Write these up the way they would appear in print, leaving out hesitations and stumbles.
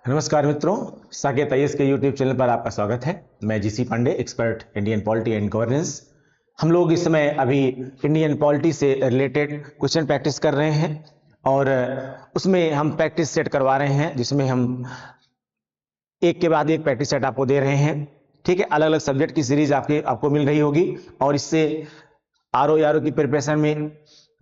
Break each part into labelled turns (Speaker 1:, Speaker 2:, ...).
Speaker 1: नमस्कार मित्रों, साकेत आईएएस के यूट्यूब चैनल पर आपका स्वागत है। मैं GC Pandey, expert Indian polity and governance. हम लोग इस समय अभी इंडियन पॉलिटी से रिलेटेड क्वेश्चन प्रैक्टिस कर रहे हैं और उसमें हम प्रैक्टिस सेट करवा रहे हैं, जिसमें हम एक के बाद एक प्रैक्टिस सेट आपको दे रहे हैं। ठीक है, अलग अलग सब्जेक्ट की सीरीज आपको मिल रही होगी और इससे आरओ की प्रिपरेशन में,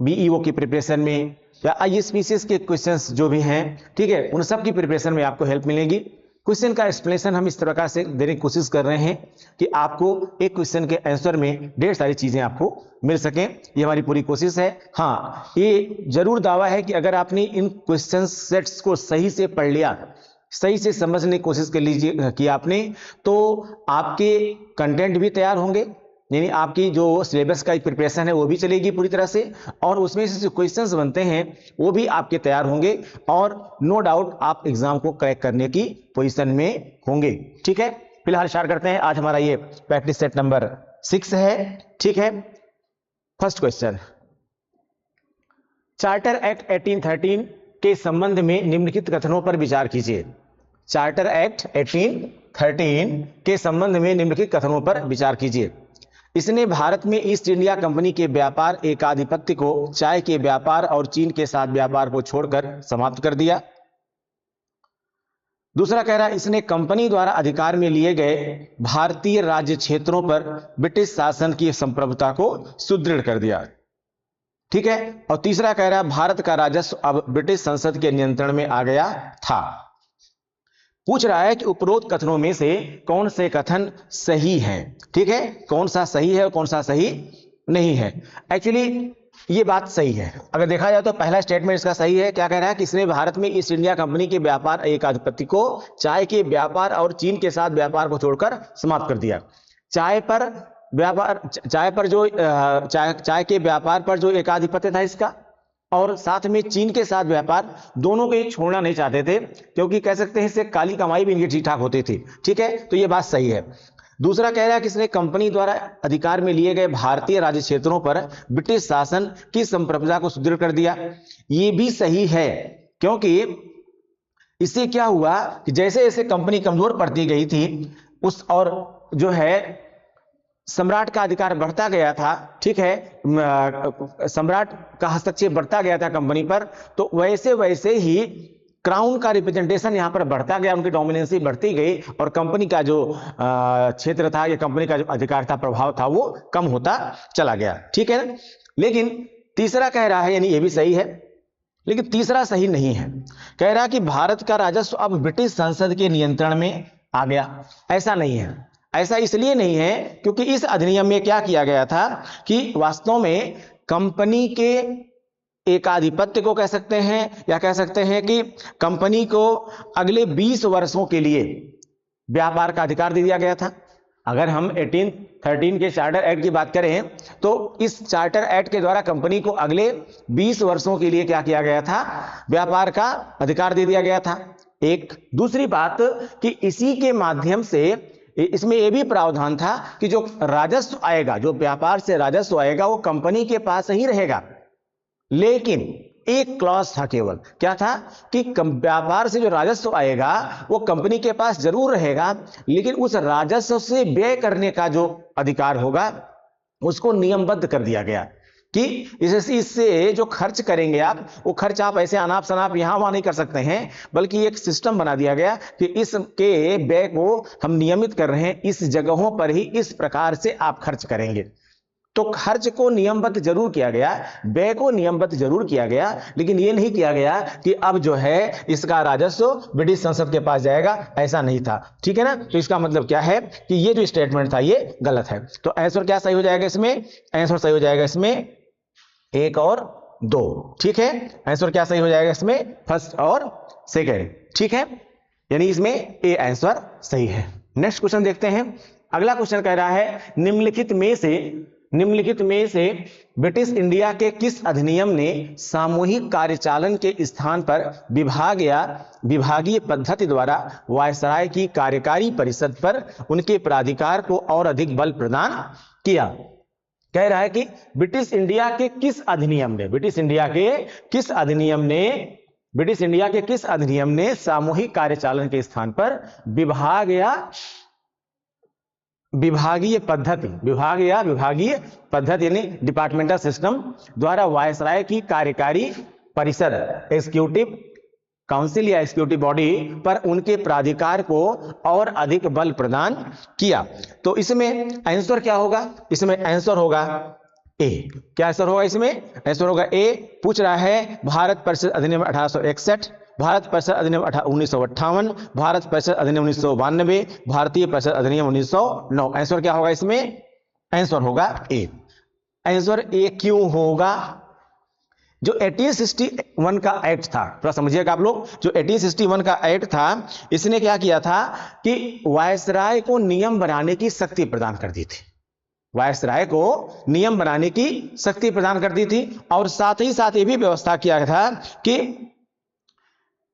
Speaker 1: बीईओ की प्रिपरेशन में या आईएसपीसीएस के क्वेश्चंस जो भी हैं, ठीक है, उन सब की प्रिपरेशन में आपको हेल्प मिलेगी। क्वेश्चन का एक्सप्लेनेशन हम इस प्रकार से देने की कोशिश कर रहे हैं कि आपको एक क्वेश्चन के आंसर में ढेर सारी चीजें आपको मिल सकें। ये हमारी पूरी कोशिश है। हाँ, ये जरूर दावा है कि अगर आपने इन क्वेश्चन सेट्स को सही से पढ़ लिया, सही से समझने की कोशिश कर लीजिए कि आपने, तो आपके कंटेंट भी तैयार होंगे, यानी आपकी जो सिलेबस का एक प्रिपरेशन है वो भी चलेगी पूरी तरह से, और उसमें से जो क्वेश्चंस बनते हैं वो भी आपके तैयार होंगे और नो डाउट आप एग्जाम को क्रैक करने की पोजीशन में होंगे। ठीक है, फिलहाल स्टार्ट करते हैं। आज हमारा ये प्रैक्टिस सेट नंबर 6 है। ठीक है, फर्स्ट क्वेश्चन, चार्टर एक्ट 1813 के संबंध में निम्नलिखित कथनों पर विचार कीजिए। चार्टर एक्ट 1813 के संबंध में निम्नलिखित कथनों पर विचार कीजिए। इसने भारत में ईस्ट इंडिया कंपनी के व्यापार एकाधिपत्य को चाय के व्यापार और चीन के साथ व्यापार को छोड़कर समाप्त कर दिया। दूसरा कह रहा है, इसने कंपनी द्वारा अधिकार में लिए गए भारतीय राज्य क्षेत्रों पर ब्रिटिश शासन की संप्रभुता को सुदृढ़ कर दिया। ठीक है, और तीसरा कह रहा है, भारत का राजस्व अब ब्रिटिश संसद के नियंत्रण में आ गया था। पूछ रहा है कि उपरोक्त कथनों में से कौन से कथन सही हैं। ठीक है, कौन सा सही है और कौन सा सही नहीं है। एक्चुअली ये बात सही है। अगर देखा जाए तो पहला स्टेटमेंट इसका सही है। क्या कह रहा है कि इसने भारत में ईस्ट इंडिया कंपनी के व्यापार एकाधिपत्य को चाय के व्यापार और चीन के साथ व्यापार को छोड़कर समाप्त कर दिया। चाय पर व्यापार, चाय के व्यापार पर जो एकाधिपत्य था इसका, और साथ में चीन के साथ व्यापार, दोनों को छोड़ना नहीं चाहते थे, क्योंकि कह सकते हैं इससे काली कमाई भी इनकी ठीक ठाक होती थी। ठीक है, तो ये बात सही है। दूसरा कह रहा है कि इसने कंपनी द्वारा अधिकार में लिए गए भारतीय राज्य क्षेत्रों पर ब्रिटिश शासन की संप्रभुता को सुदृढ़ कर दिया। ये भी सही है, क्योंकि इससे क्या हुआ कि जैसे जैसे कंपनी कमजोर पड़ती गई थी उस, और जो है सम्राट का अधिकार बढ़ता गया था। ठीक है, सम्राट का हस्तक्षेप बढ़ता गया था कंपनी पर, तो वैसे वैसे ही क्राउन का रिप्रेजेंटेशन यहां पर बढ़ता गया, उनकी डोमिनेंसी बढ़ती गई और कंपनी का जो क्षेत्र था या कंपनी का जो अधिकार था, प्रभाव था, वो कम होता चला गया। ठीक है, लेकिन तीसरा कह रहा है, यानी ये भी सही है, लेकिन तीसरा सही नहीं है। कह रहा है कि भारत का राजस्व अब ब्रिटिश संसद के नियंत्रण में आ गया। ऐसा नहीं है। ऐसा इसलिए नहीं है क्योंकि इस अधिनियम में क्या किया गया था कि वास्तव में कंपनी के एकाधिपत्य को कह सकते हैं, या कह सकते हैं कि कंपनी को अगले 20 वर्षों के लिए व्यापार का अधिकार दे दिया गया था। अगर हम 1813 के चार्टर एक्ट की बात करें तो इस चार्टर एक्ट के द्वारा कंपनी को अगले 20 वर्षों के लिए क्या किया गया था, व्यापार का अधिकार दे दिया गया था। एक दूसरी बात कि इसी के माध्यम से इसमें यह भी प्रावधान था कि जो राजस्व आएगा, जो व्यापार से राजस्व आएगा, वो कंपनी के पास ही रहेगा। लेकिन एक क्लॉज था, केवल क्या था कि व्यापार से जो राजस्व आएगा वो कंपनी के पास जरूर रहेगा, लेकिन उस राजस्व से व्यय करने का जो अधिकार होगा उसको नियमबद्ध कर दिया गया कि इससे जो खर्च करेंगे आप, वो खर्च आप ऐसे अनाप शनाप यहां वहां नहीं कर सकते हैं, बल्कि एक सिस्टम बना दिया गया कि इसके व्यय को हम नियमित कर रहे हैं, इस जगहों पर ही इस प्रकार से आप खर्च करेंगे। तो खर्च को नियमबद्ध जरूर किया गया, व्यय को नियमबद्ध जरूर किया गया, लेकिन यह नहीं किया गया कि अब जो है इसका राजस्व ब्रिटिश संसद के पास जाएगा, ऐसा नहीं था। ठीक है ना, तो इसका मतलब क्या है कि ये जो स्टेटमेंट था ये गलत है। तो आंसर क्या सही हो जाएगा इसमें? आंसर सही हो जाएगा इसमें 1 और 2। ठीक है, आंसर क्या सही हो जाएगा इसमें? फर्स्ट और सेकेंड। ठीक है, यानी इसमें ए आंसर सही है। नेक्स्ट क्वेश्चन देखते हैं। अगला क्वेश्चन कह रहा है, निम्नलिखित में से ब्रिटिश इंडिया के किस अधिनियम ने सामूहिक कार्यचालन के स्थान पर विभाग या विभागीय पद्धति द्वारा वायसराय की कार्यकारी परिषद पर उनके प्राधिकार को और अधिक बल प्रदान किया? कह रहा है कि ब्रिटिश इंडिया के किस अधिनियम ने ब्रिटिश इंडिया के किस अधिनियम ने सामूहिक कार्यचालन के स्थान पर विभाग या विभागीय पद्धति यानी डिपार्टमेंटल सिस्टम द्वारा वायसराय की कार्यकारी परिषद एग्जीक्यूटिव काउंसिल या एग्जीक्यूटिव बॉडी पर उनके प्राधिकार को और अधिक बल प्रदान किया? तो इसमें आंसर क्या होगा? इसमें आंसर होगा ए। क्या आंसर होगा? इसमें आंसर होगा ए। पूछ रहा है भारत परिषद अधिनियम 1861, भारत परिषद अधिनियम 1958, भारत परिषद अधिनियम 1992, भारतीय परिषद अधिनियम 1909। आंसर क्या होगा? इसमें आंसर होगा ए। आंसर ए क्यों होगा? जो 1861 का एक्ट था, थोड़ा समझिएगा आप लोग, जो 1861 का एक्ट था, इसने क्या किया था कि वायसराय को नियम बनाने की शक्ति प्रदान कर दी थी। वायसराय को नियम बनाने की शक्ति प्रदान कर दी थी और साथ ही साथ ये भी व्यवस्था किया था कि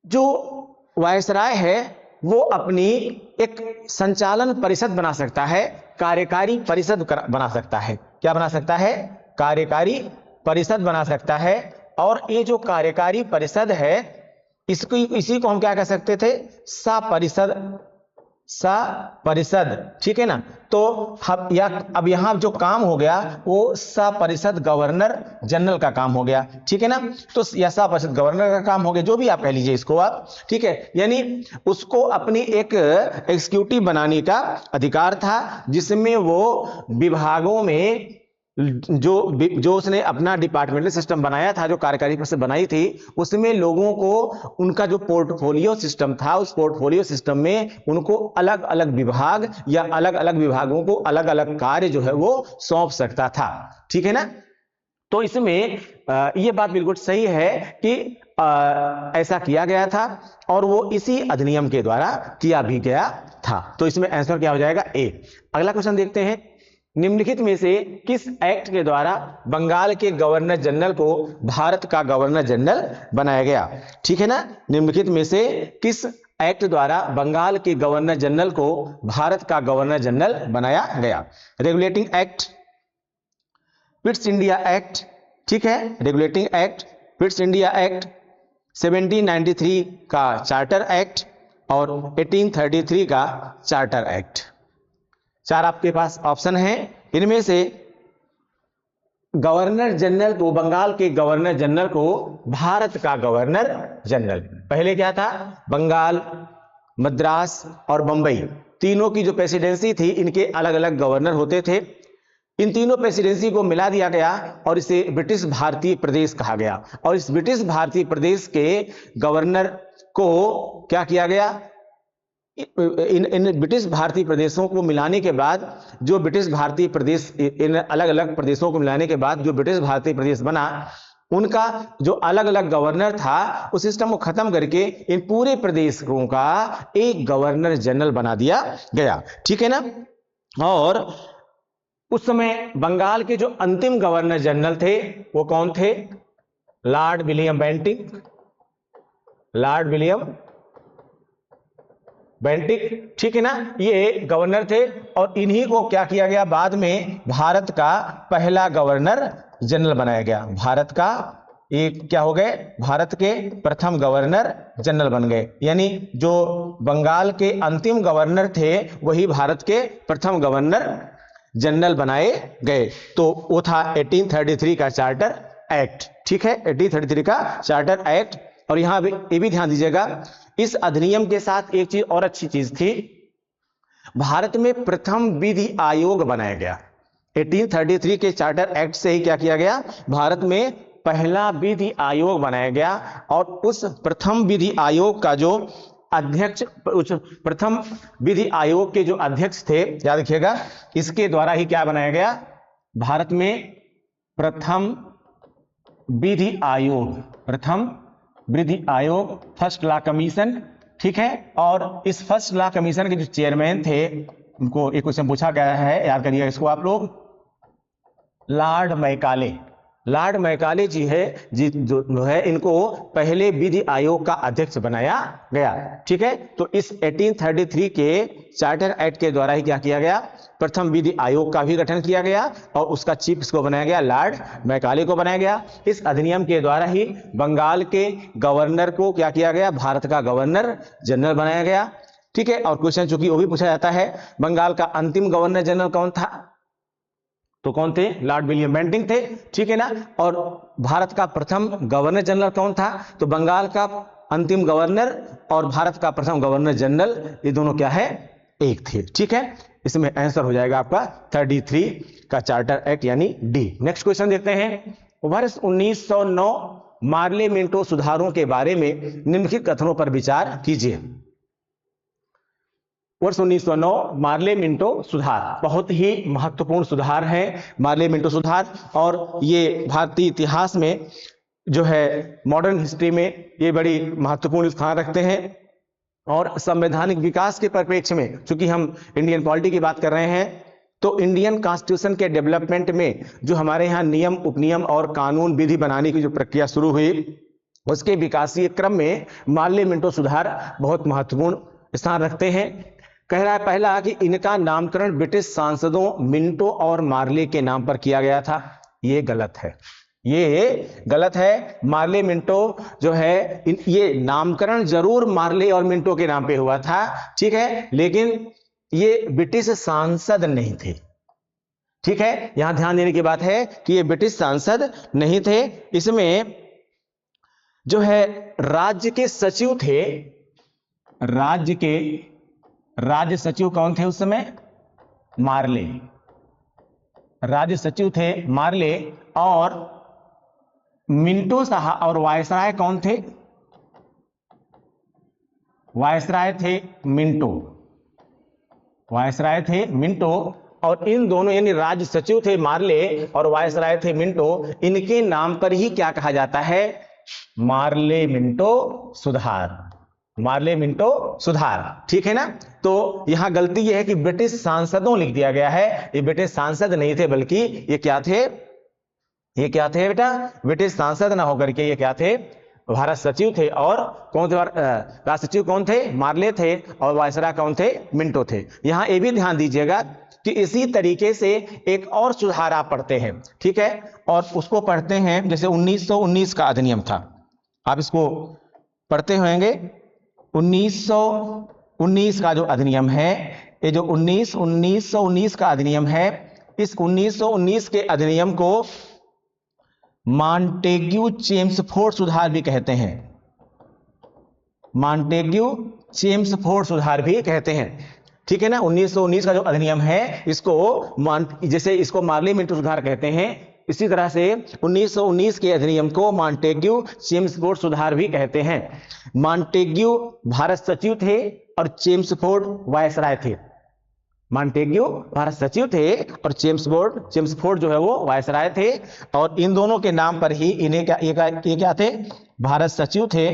Speaker 1: जो वायसराय है वो अपनी एक संचालन परिषद बना सकता है, कार्यकारी परिषद बना सकता है। क्या बना सकता है? कार्यकारी परिषद बना सकता है। और ये जो कार्यकारी परिषद है इसी को हम क्या कह सकते थे? परिषद, ठीक है ना। तो अब यहां जो काम हो गया वो परिषद गवर्नर जनरल का काम हो गया, ठीक है ना। तो यह परिषद गवर्नर का काम हो गया, जो भी आप कह लीजिए इसको आप, ठीक है। यानी उसको अपनी एक एग्जीक्यूटिव बनाने का अधिकार था, जिसमें वो विभागों में जो उसने अपना डिपार्टमेंटल सिस्टम बनाया था, जो कार्यकारी परिषद बनाई थी, उसमें लोगों को उनका जो पोर्टफोलियो सिस्टम था, उस पोर्टफोलियो सिस्टम में उनको अलग अलग विभाग या अलग अलग विभागों को अलग अलग कार्य जो है वो सौंप सकता था, ठीक है ना। तो इसमें ये बात बिल्कुल सही है कि ऐसा किया गया था और वो इसी अधिनियम के द्वारा किया भी गया था। तो इसमें आंसर क्या हो जाएगा? ए। अगला क्वेश्चन देखते हैं। निम्नलिखित में से किस एक्ट के द्वारा बंगाल के गवर्नर जनरल को भारत का गवर्नर जनरल बनाया गया? ठीक है ना। निम्नलिखित में से किस एक्ट द्वारा बंगाल के गवर्नर जनरल को भारत का गवर्नर जनरल बनाया गया? Regulating act, Pitt's India act, ठीक है, regulating act, Pitt's India act, 1793 का चार्टर एक्ट और 1833 का चार्टर एक्ट। चार आपके पास ऑप्शन है, इनमें से गवर्नर जनरल को, बंगाल के गवर्नर जनरल को भारत का गवर्नर जनरल, पहले क्या था? बंगाल, मद्रास और बंबई, तीनों की जो प्रेसिडेंसी थी, इनके अलग अलग गवर्नर होते थे। इन तीनों प्रेसिडेंसी को मिला दिया गया और इसे ब्रिटिश भारतीय प्रदेश कहा गया। और इस ब्रिटिश भारतीय प्रदेश के गवर्नर को क्या किया गया? इन ब्रिटिश भारतीय प्रदेशों को मिलाने के बाद, जो ब्रिटिश भारतीय प्रदेश, इन अलग अलग प्रदेशों को मिलाने के बाद जो ब्रिटिश भारतीय प्रदेश बना, उनका जो अलग अलग गवर्नर था, उस सिस्टम को खत्म करके इन पूरे प्रदेशों का एक गवर्नर जनरल बना दिया गया, ठीक है ना। और उस समय बंगाल के जो अंतिम गवर्नर जनरल थे वो कौन थे? Lord William Bentinck, Lord William Bentinck, ठीक है ना, ये गवर्नर थे। और इन्हीं को क्या किया गया? बाद में भारत का पहला गवर्नर जनरल बनाया गया। भारत का ये क्या हो गए? भारत के प्रथम गवर्नर जनरल बन गए। यानी जो बंगाल के अंतिम गवर्नर थे वही भारत के प्रथम गवर्नर जनरल बनाए गए। तो वो था 1833 का चार्टर एक्ट, ठीक है, 1833 का चार्टर एक्ट। और यहां भी ये भी ध्यान दीजिएगा, इस अधिनियम के साथ एक चीज और अच्छी चीज थी, भारत में प्रथम विधि आयोग बनाया गया। 1833 के चार्टर एक्ट से ही क्या किया गया? भारत में पहला विधि आयोग बनाया गया। और उस प्रथम विधि आयोग का जो अध्यक्ष, प्रथम विधि आयोग के जो अध्यक्ष थे, याद रखिएगा, इसके द्वारा ही क्या बनाया गया? भारत में प्रथम विधि आयोग, प्रथम विधि आयोग, फर्स्ट लॉ कमीशन, ठीक है। और इस फर्स्ट लॉ कमीशन के जो चेयरमैन थे, उनको एक क्वेश्चन पूछा गया है, याद करिएगा इसको आप लोग, लॉर्ड मैकाले। लॉर्ड मैकाले जी है, जो है, इनको पहले विधि आयोग का अध्यक्ष बनाया गया, ठीक है। तो इस 1833 के चार्टर एक्ट के द्वारा ही क्या किया गया? प्रथम विधि आयोग का भी गठन किया गया और उसका चीफ किसको बनाया गया, लॉर्ड मैकाले को बनाया गया। इस अधिनियम के द्वारा ही बंगाल के गवर्नर को क्या किया गया, भारत का गवर्नर जनरल बनाया गया। ठीक है, और क्वेश्चन चूंकि वो भी पूछा जाता है, बंगाल का अंतिम गवर्नर जनरल कौन था, तो कौन थे, लॉर्ड विलियम बेंटिंक थे। ठीक है ना, और भारत का प्रथम गवर्नर जनरल कौन था, तो बंगाल का अंतिम गवर्नर और भारत का प्रथम गवर्नर जनरल, ये दोनों क्या है, एक थे। ठीक है, इसमें आंसर हो जाएगा आपका 33 का चार्टर एक्ट यानी डी। नेक्स्ट क्वेश्चन देखते हैं, वर्ष 1909 मार्ले मिंटो सुधारों के बारे में निम्नलिखित कथनों पर विचार कीजिए। वर्ष 1909 मार्ले मिंटो सुधार बहुत ही महत्वपूर्ण सुधार है मार्ले मिंटो सुधार, और ये भारतीय इतिहास में जो है मॉडर्न हिस्ट्री में ये बड़ी महत्वपूर्ण स्थान रखते हैं। और संवैधानिक विकास के परिप्रेक्ष्य में, चूंकि हम इंडियन पॉलिटी की बात कर रहे हैं, तो इंडियन कॉन्स्टिट्यूशन के डेवलपमेंट में जो हमारे यहाँ नियम उपनियम और कानून विधि बनाने की जो प्रक्रिया शुरू हुई, उसके विकासीय क्रम में मार्ले मिंटो सुधार बहुत महत्वपूर्ण स्थान रखते हैं। कह रहा है पहला कि इनका नामकरण ब्रिटिश सांसदों मिंटो और मार्ले के नाम पर किया गया था। ये गलत है, ये गलत है। मार्ले मिंटो जो है ये नामकरण जरूर मार्ले और मिंटो के नाम पे हुआ था, ठीक है, लेकिन ये ब्रिटिश सांसद नहीं थे। ठीक है, यहां ध्यान देने की बात है कि ये ब्रिटिश सांसद नहीं थे। इसमें जो है राज्य के सचिव थे, राज्य सचिव कौन थे उस समय, मार्ले, राज्य सचिव थे मार्ले, और मिंटो साहब, और वायसराय कौन थे, वायसराय थे मिंटो, वायसराय थे मिंटो। और इन दोनों यानी राज्य सचिव थे मार्ले और वायसराय थे मिंटो, इनके नाम पर ही क्या कहा जाता है, मार्ले मिंटो सुधार, मार्ले मिंटो सुधार। ठीक है ना, तो यहां गलती यह है कि ब्रिटिश सांसदों लिख दिया गया है, ये ब्रिटिश सांसद नहीं थे, बल्कि ये क्या थे, ये क्या थे बेटा, ब्रिटिश सांसद ना होकर के ये क्या थे, भारत सचिव थे। और कौन थे, राज सचिव कौन थे, मार्ले थे, और वायसराय कौन थे, मिंटो थे। यहां ये भी ध्यान दीजिएगा कि इसी तरीके से एक और सुधार आप पढ़ते हैं, ठीक है, और उसको पढ़ते हैं जैसे 1919 का अधिनियम था, आप इसको पढ़ते होंगे। 1919 का जो अधिनियम है, ये जो 1919 का अधिनियम है, इस 1919 के अधिनियम को मॉन्टेग्यू चेम्सफोर्ड सुधार भी कहते हैं, मॉन्टेग्यू चेम्सफोर्ड सुधार भी कहते हैं। ठीक है ना, 1919 का जो अधिनियम है, इसको जैसे इसको मार्ले मिंटो सुधार कहते हैं, इसी तरह से 1919 के अधिनियम को मॉन्टेग्यू चेम्सफोर्ड सुधार भी कहते हैं। मॉन्टेग्यू भारत सचिव थे और चेम्सफोर्ड वायसराय थे, मॉन्टेग्यू भारत सचिव थे और चेम्सफोर्ड जो है वो वायसराय थे, और इन दोनों के नाम पर ही इन्हें क्या थे, भारत सचिव थे,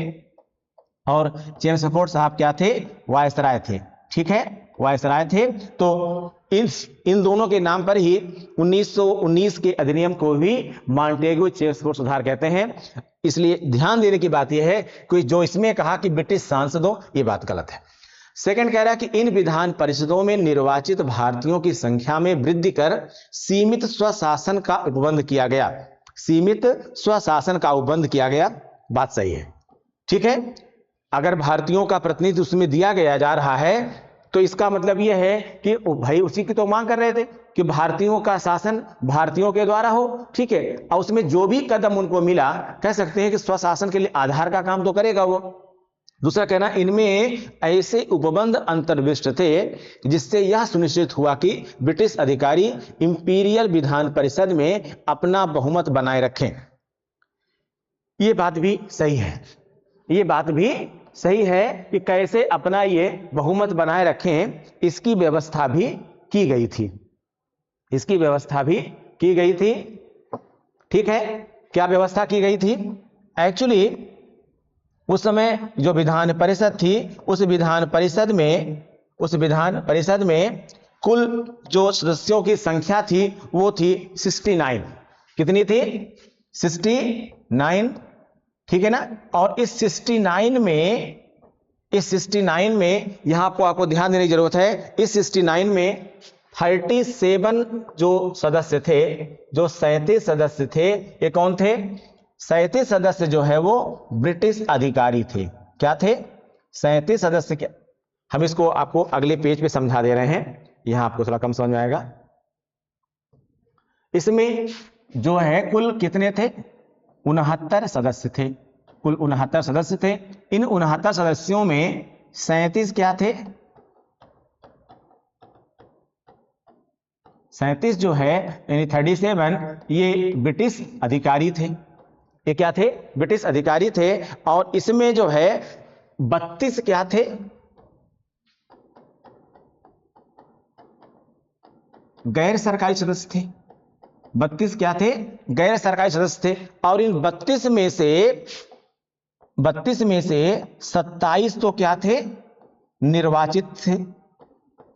Speaker 1: और चेम्सफोर्ड साहब क्या थे, वायसराय थे। ठीक है, वायसराय थे। तो इन दोनों के नाम पर ही 1919 के अधिनियम को भी मॉन्टेग्यू चेम्सफोर्ड सुधार कहते हैं। इसलिए ध्यान देने की बात यह है कि जो इसमें कहा कि ब्रिटिश सांसदों, ये बात गलत है। सेकंड कह रहा है कि इन विधान परिषदों में निर्वाचित भारतीयों की संख्या में वृद्धि कर सीमित स्वशासन का उपबंध किया गया, सीमित स्वशासन का उपबंध किया गया, बात सही है। ठीक है, अगर भारतीयों का प्रतिनिधि उसमें दिया गया जा रहा है, तो इसका मतलब यह है कि भाई उसी की तो मांग कर रहे थे कि भारतीयों का शासन भारतीयों के द्वारा हो। ठीक है, और उसमें जो भी कदम उनको मिला, कह सकते हैं कि स्वशासन के लिए आधार का काम तो करेगा वो। दूसरा कहना, इनमें ऐसे उपबंध अंतर्विष्ट थे जिससे यह सुनिश्चित हुआ कि ब्रिटिश अधिकारी इंपीरियल विधान परिषद में अपना बहुमत बनाए रखें। यह बात भी सही है, ये बात भी सही है कि कैसे अपना ये बहुमत बनाए रखें, इसकी व्यवस्था भी की गई थी, इसकी व्यवस्था भी की गई थी। ठीक है, क्या व्यवस्था की गई थी, एक्चुअली उस समय जो विधान परिषद थी, उस विधान परिषद में कुल जो सदस्यों की संख्या थी वो थी 69। कितनी थी, 69। ठीक है ना, और इस 69 में यहां आपको ध्यान देने की जरूरत है, इस 69 में 37 जो सदस्य थे, जो 37 सदस्य थे, ये कौन थे? 37 सदस्य जो है वो ब्रिटिश अधिकारी थे। क्या थे? 37 सदस्य। क्या, हम इसको आपको अगले पेज पे समझा दे रहे हैं, यहां आपको थोड़ा कम समझ में आएगा। इसमें जो है कुल कितने थे? 69 सदस्य थे। कुल 69 सदस्य थे। इन 69 सदस्यों में 37 क्या थे? 37 जो है यानी 37 ये ब्रिटिश अधिकारी थे। ये क्या थे? ब्रिटिश अधिकारी थे। और इसमें जो है 32 क्या थे? गैर सरकारी सदस्य थे। 32 क्या थे? गैर सरकारी सदस्य थे। और इन 32 में से 27 तो क्या थे? निर्वाचित थे।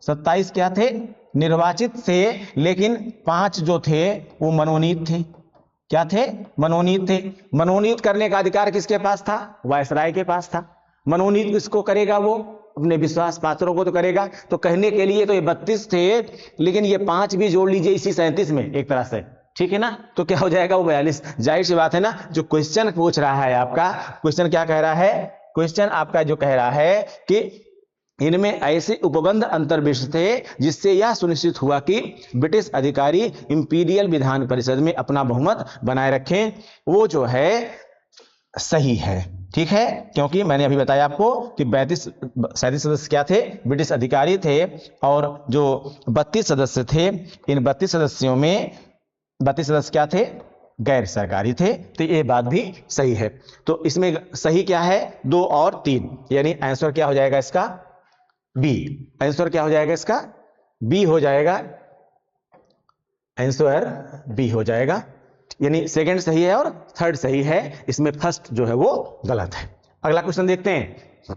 Speaker 1: 27 क्या थे? निर्वाचित थे। लेकिन 5 जो थे वो मनोनीत थे। क्या थे? मनोनीत थे। मनोनीत करने का अधिकार किसके पास था? वायसराय के पास था। मनोनीत किसको करेगा? वो अपने विश्वास पात्रों को तो करेगा। तो कहने के लिए तो ये 32 थे, लेकिन ये 5 भी जोड़ लीजिए इसी 37 में एक तरह से, ठीक है ना? तो क्या हो जाएगा? वो 42। जाहिर सी बात है ना, जो क्वेश्चन पूछ रहा है आपका, क्वेश्चन क्या कह रहा है? क्वेश्चन आपका जो कह रहा है कि इनमें ऐसे उपबंध अंतर्विष्ट थे जिससे यह सुनिश्चित हुआ कि ब्रिटिश अधिकारी इंपीरियल विधान परिषद में अपना बहुमत बनाए रखें, वो जो है सही है। ठीक है, क्योंकि मैंने अभी बताया आपको कि 37 सदस्य क्या थे? ब्रिटिश अधिकारी थे। और जो 32 सदस्य थे, इन 32 सदस्यों में 32 सदस्य क्या थे? गैर सरकारी थे। तो ये बात भी सही है। तो इसमें सही क्या है? 2 और 3, यानी आंसर क्या हो जाएगा इसका? बी। आंसर क्या हो जाएगा इसका? बी हो जाएगा। आंसर बी हो जाएगा, यानी सेकंड सही है और थर्ड सही है। इसमें फर्स्ट जो है वो गलत है। अगला क्वेश्चन देखते हैं।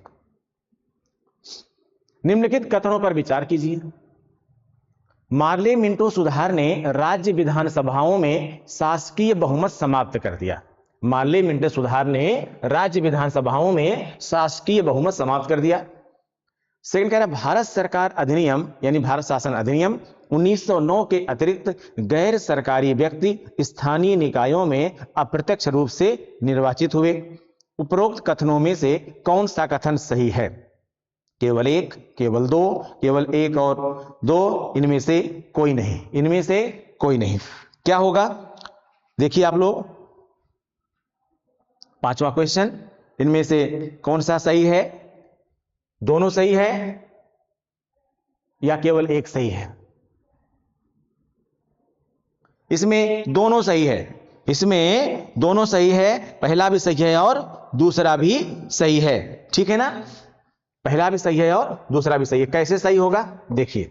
Speaker 1: निम्नलिखित कथनों पर विचार कीजिए। मार्ले मिंटो सुधार ने राज्य विधानसभाओं में शासकीय बहुमत समाप्त कर दिया। मार्ले मिंटो सुधार ने राज्य विधानसभाओं में शासकीय बहुमत समाप्त कर दिया। सेकंड कह रहा है भारत सरकार अधिनियम यानी भारत शासन अधिनियम 1909 के अतिरिक्त गैर सरकारी व्यक्ति स्थानीय निकायों में अप्रत्यक्ष रूप से निर्वाचित हुए। उपरोक्त कथनों में से कौन सा कथन सही है? केवल 1, केवल 2, केवल 1 और 2, इनमें से कोई नहीं। इनमें से कोई नहीं। क्या होगा? देखिए आप लोग, 5वां क्वेश्चन, इनमें से कौन सा सही है? दोनों सही है या केवल एक सही है? इसमें दोनों सही है। इसमें दोनों सही है। पहला भी सही है और दूसरा भी सही है। ठीक है ना? पहला भी सही है और दूसरा भी सही है। कैसे सही होगा? देखिए,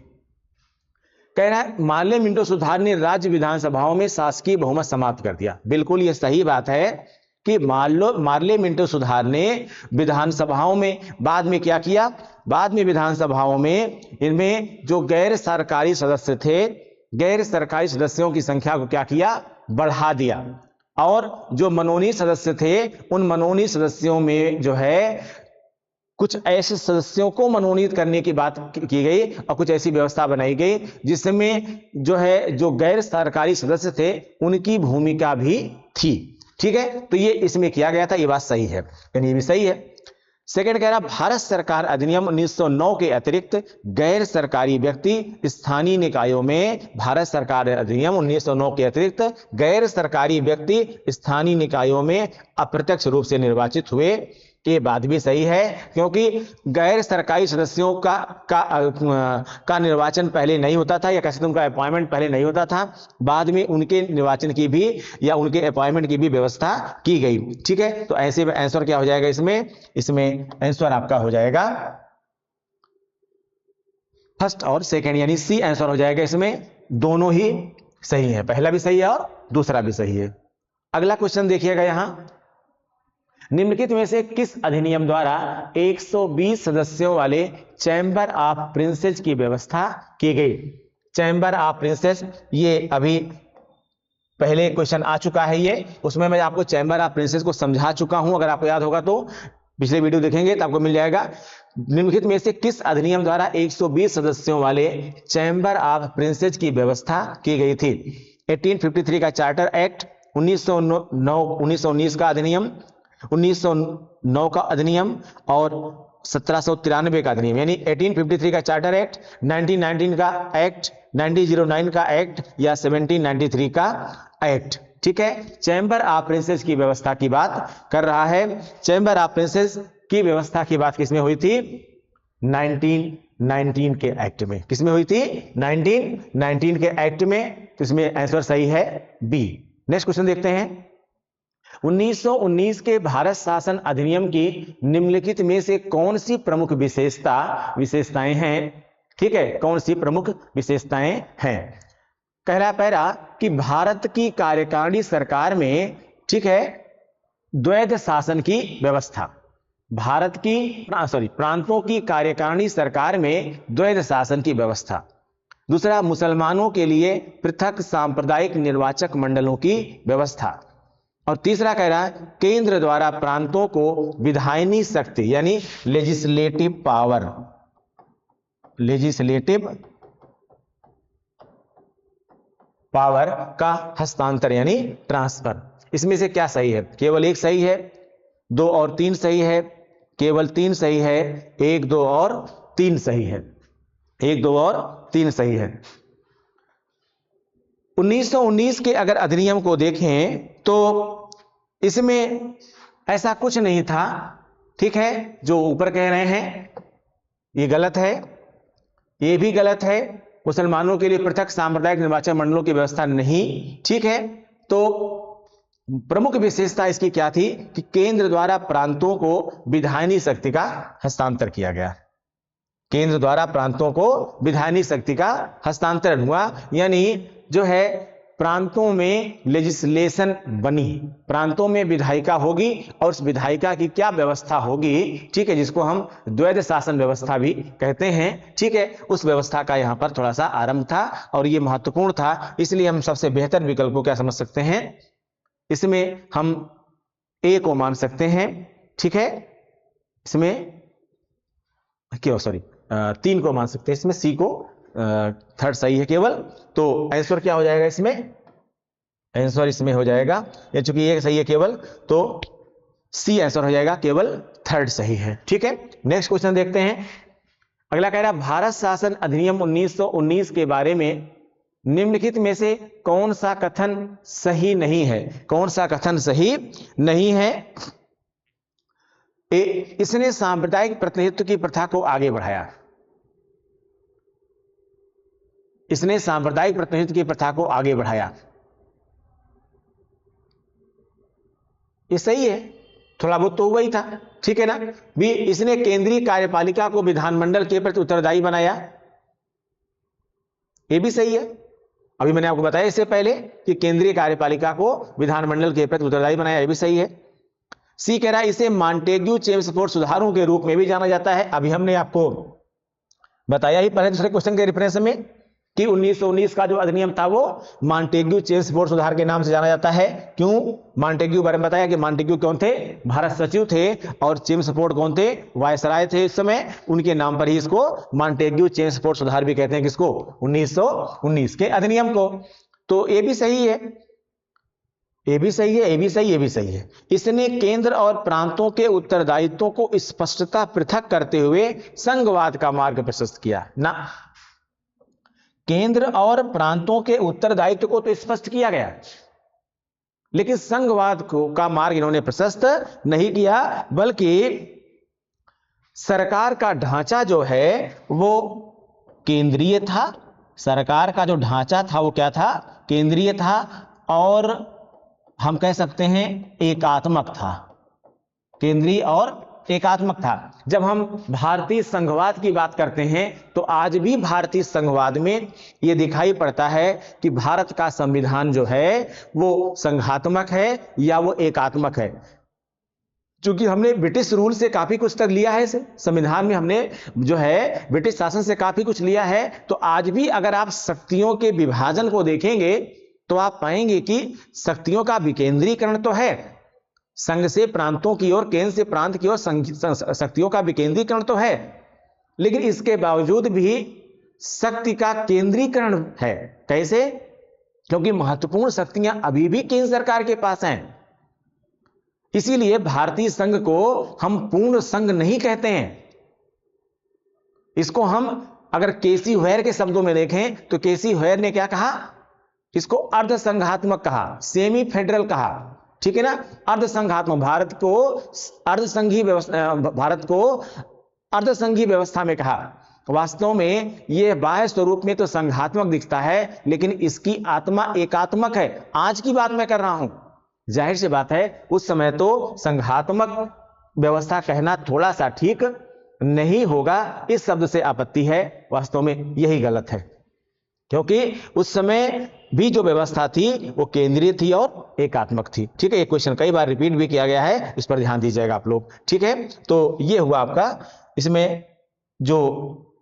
Speaker 1: कह रहा है मार्ले मिंटो सुधार ने राज्य विधानसभाओं में शासकीय बहुमत समाप्त कर दिया। बिल्कुल यह सही बात है कि मार्ले मिंटो सुधार ने विधानसभाओं में बाद में क्या किया? बाद में विधानसभाओं में इनमें जो गैर सरकारी सदस्य थे, गैर सरकारी सदस्यों की संख्या को क्या किया? बढ़ा दिया। और जो मनोनीत सदस्य थे, उन मनोनीत सदस्यों में जो है कुछ ऐसे सदस्यों को मनोनीत करने की बात की गई और कुछ ऐसी व्यवस्था बनाई गई जिसमें जो है जो गैर सरकारी सदस्य थे उनकी भूमिका भी थी। ठीक है, तो ये इसमें किया गया था। ये बात सही है, यानी ये भी सही है। सेकंड कह रहा भारत सरकार अधिनियम 1909 के अतिरिक्त गैर सरकारी व्यक्ति स्थानीय निकायों में, भारत सरकार अधिनियम 1909 के अतिरिक्त गैर सरकारी व्यक्ति स्थानीय निकायों में अप्रत्यक्ष रूप से निर्वाचित हुए। ये बात भी सही है, क्योंकि गैर सरकारी सदस्यों का निर्वाचन पहले नहीं होता था, या कैसे उनका अपॉइंटमेंट पहले नहीं होता था। बाद में उनके निर्वाचन की भी या उनके अपॉइंटमेंट की भी व्यवस्था की गई। ठीक है, तो ऐसे में आंसर क्या हो जाएगा? इसमें आंसर आपका हो जाएगा फर्स्ट और सेकंड, यानी सी आंसर हो जाएगा। इसमें दोनों ही सही है, पहला भी सही है और दूसरा भी सही है। अगला क्वेश्चन देखिएगा, यहां निम्नलिखित में से किस अधिनियम द्वारा 120 सदस्यों वाले चैंबर ऑफ प्रिंसेस की व्यवस्था की गई? चैंबर ऑफ प्रिंसेस, ये अभी पहले क्वेश्चन आ चुका है, ये उसमें मैं आपको चैंबर ऑफ प्रिंसेस को समझा चुका हूं, अगर आपको याद होगा तो। पिछले वीडियो देखेंगे तो आपको मिल जाएगा। निम्नलिखित में से किस अधिनियम द्वारा 120 सदस्यों वाले चैम्बर ऑफ प्रिंसेस की व्यवस्था की गई थी? 1853 का चार्टर एक्ट, 1919 का अधिनियम, 1909 का अधिनियम और 1793 का अधिनियम। यानी 1853 का चार्टर एक्ट, 1919 का एक्ट, 1909 का एक्ट या 1793 का एक्ट। ठीक है, चैम्बर ऑफ प्रिंसेस की व्यवस्था की बात कर रहा है। चैम्बर ऑफ प्रिंसेस की व्यवस्था की बात किसमें हुई थी? 1919 के एक्ट में। किसमें हुई थी? 1919 के एक्ट में। तो इसमें आंसर सही है बी। नेक्स्ट क्वेश्चन देखते हैं। 1919 के भारत शासन अधिनियम की निम्नलिखित में से कौन सी प्रमुख विशेषताएं हैं? ठीक है, कौन सी प्रमुख विशेषताएं हैं? पहला पैरा कि भारत की कार्यकारिणी सरकार में, ठीक है, द्वैध शासन की व्यवस्था। भारत की प्रांतों की कार्यकारिणी सरकार में द्वैध शासन की व्यवस्था। दूसरा, मुसलमानों के लिए पृथक सांप्रदायिक निर्वाचक मंडलों की व्यवस्था। और तीसरा कह रहा है केंद्र द्वारा प्रांतों को विधायनी शक्ति यानी लेजिस्लेटिव पावर का हस्तांतर यानी ट्रांसफर। इसमें से क्या सही है? केवल एक सही है, 2 और 3 सही है, केवल 3 सही है, 1, 2 और 3 सही है, 1, 2 और 3 सही है। 1919 के अगर अधिनियम को देखें तो इसमें ऐसा कुछ नहीं था। ठीक है, जो ऊपर कह रहे हैं ये गलत है, ये भी गलत है। मुसलमानों के लिए पृथक सांप्रदायिक निर्वाचन मंडलों की व्यवस्था नहीं। ठीक है, तो प्रमुख विशेषता इसकी क्या थी कि केंद्र द्वारा प्रांतों को विधायनी शक्ति का हस्तांतर किया गया। केंद्र द्वारा प्रांतों को विधायनी शक्ति का हस्तांतरण हुआ, यानी जो है प्रांतों में लेजिस्लेशन बनी, प्रांतों में विधायिका होगी और उस विधायिका की क्या व्यवस्था होगी, ठीक है, जिसको हम द्वैध शासन व्यवस्था भी कहते हैं। ठीक है, उस व्यवस्था का यहां पर थोड़ा सा आरंभ था और यह महत्वपूर्ण था, इसलिए हम सबसे बेहतर विकल्प को क्या समझ सकते हैं? इसमें हम ए को मान सकते हैं। ठीक है, इसमें क्यों 3 को मान सकते हैं, इसमें सी को थर्ड सही है केवल। तो आंसर क्या हो जाएगा? इसमें आंसर इसमें हो जाएगा, या चूंकि ये सही है केवल, तो सी आंसर हो जाएगा, केवल थर्ड सही है। ठीक है, नेक्स्ट क्वेश्चन देखते हैं। अगला कह रहा है भारत शासन अधिनियम 1919 के बारे में निम्नलिखित में से कौन सा कथन सही नहीं है? कौन सा कथन सही नहीं है? इसने सांप्रदायिक प्रतिनिधित्व की प्रथा को आगे बढ़ाया। इसने सांप्रदायिक प्रतिनिधित्व की प्रथा को आगे बढ़ाया। ये सही है, थोड़ा बहुत तो हुआ ही था। ठीक है ना भी। इसने केंद्रीय कार्यपालिका को विधानमंडल के प्रति उत्तरदायी बनाया, ये भी सही है। अभी मैंने आपको बताया इससे पहले कि केंद्रीय कार्यपालिका को विधानमंडल के प्रति उत्तरदायी बनाया, ये भी सही है। सी कह रहा है इसे मॉन्टेग्यू चेम्सफोर्ड सुधारों के रूप में भी जाना जाता है। अभी हमने आपको बताया ही पहले दूसरे क्वेश्चन के रेफरेंस में कि 1919 का जो अधिनियम था वो मॉन्टेग्यू चेम्सफोर्ड सुधार के नाम से जाना जाता है। क्यों? मॉन्टेग्यू बारे में बताया कि मॉन्टेग्यू कौन थे? भारत सचिव थे। और चेम्सफोर्ड कौन थे? वायसराय थे इस समय। उनके नाम पर ही इसको मॉन्टेग्यू चेम्सफोर्ड सुधार भी कहते हैं। किसको? 1919 के अधिनियम को। तो ये भी सही है, ये भी सही है, ये भी सही, ये भी सही है। इसने केंद्र और प्रांतों के उत्तरदायित्वों को स्पष्टता पृथक करते हुए संघवाद का मार्ग प्रशस्त किया ना। केंद्र और प्रांतों के उत्तरदायित्व को तो स्पष्ट किया गया, लेकिन संघवाद को का मार्ग इन्होंने प्रशस्त नहीं किया, बल्कि सरकार का ढांचा जो है वो केंद्रीय था। सरकार का जो ढांचा था वो क्या था? केंद्रीय था, और हम कह सकते हैं एकात्मक था। केंद्रीय और एकात्मक था। जब हम भारतीय संघवाद की बात करते हैं तो आज भी भारतीय संघवाद में यह दिखाई पड़ता है कि भारत का संविधान जो है वो संघात्मक है या वो एकात्मक है। क्योंकि हमने ब्रिटिश रूल से काफी कुछ तक लिया है, संविधान में हमने जो है ब्रिटिश शासन से काफी कुछ लिया है। तो आज भी अगर आप शक्तियों के विभाजन को देखेंगे तो आप पाएंगे कि शक्तियों का विकेंद्रीकरण तो है, संघ से प्रांतों की ओर, केंद्र से प्रांत की ओर शक्तियों का विकेंद्रीकरण तो है, लेकिन इसके बावजूद भी शक्ति का केंद्रीकरण है। कैसे? क्योंकि महत्वपूर्ण शक्तियां अभी भी केंद्र सरकार के पास हैं। इसीलिए भारतीय संघ को हम पूर्ण संघ नहीं कहते हैं। इसको हम अगर केसी होयर के शब्दों में देखें तो केसी होयर ने क्या कहा? इसको अर्ध संघात्मक कहा, सेमी फेडरल कहा। ठीक है ना? अर्ध संघात्मक, भारत को अर्ध संघीय व्यवस्था में कहा। वास्तव में यह बाह्य स्वरूप में तो संघात्मक दिखता है, लेकिन इसकी आत्मा एकात्मक है। आज की बात मैं कर रहा हूं। जाहिर सी बात है उस समय तो संघात्मक व्यवस्था कहना थोड़ा सा ठीक नहीं होगा, इस शब्द से आपत्ति है। वास्तव में यही गलत है, क्योंकि उस समय भी जो व्यवस्था थी वो केंद्रीय थी और एकात्मक थी। ठीक है, ये क्वेश्चन कई बार रिपीट भी किया गया है, इस पर ध्यान दीजिएगा आप लोग। ठीक है, तो ये हुआ आपका, इसमें जो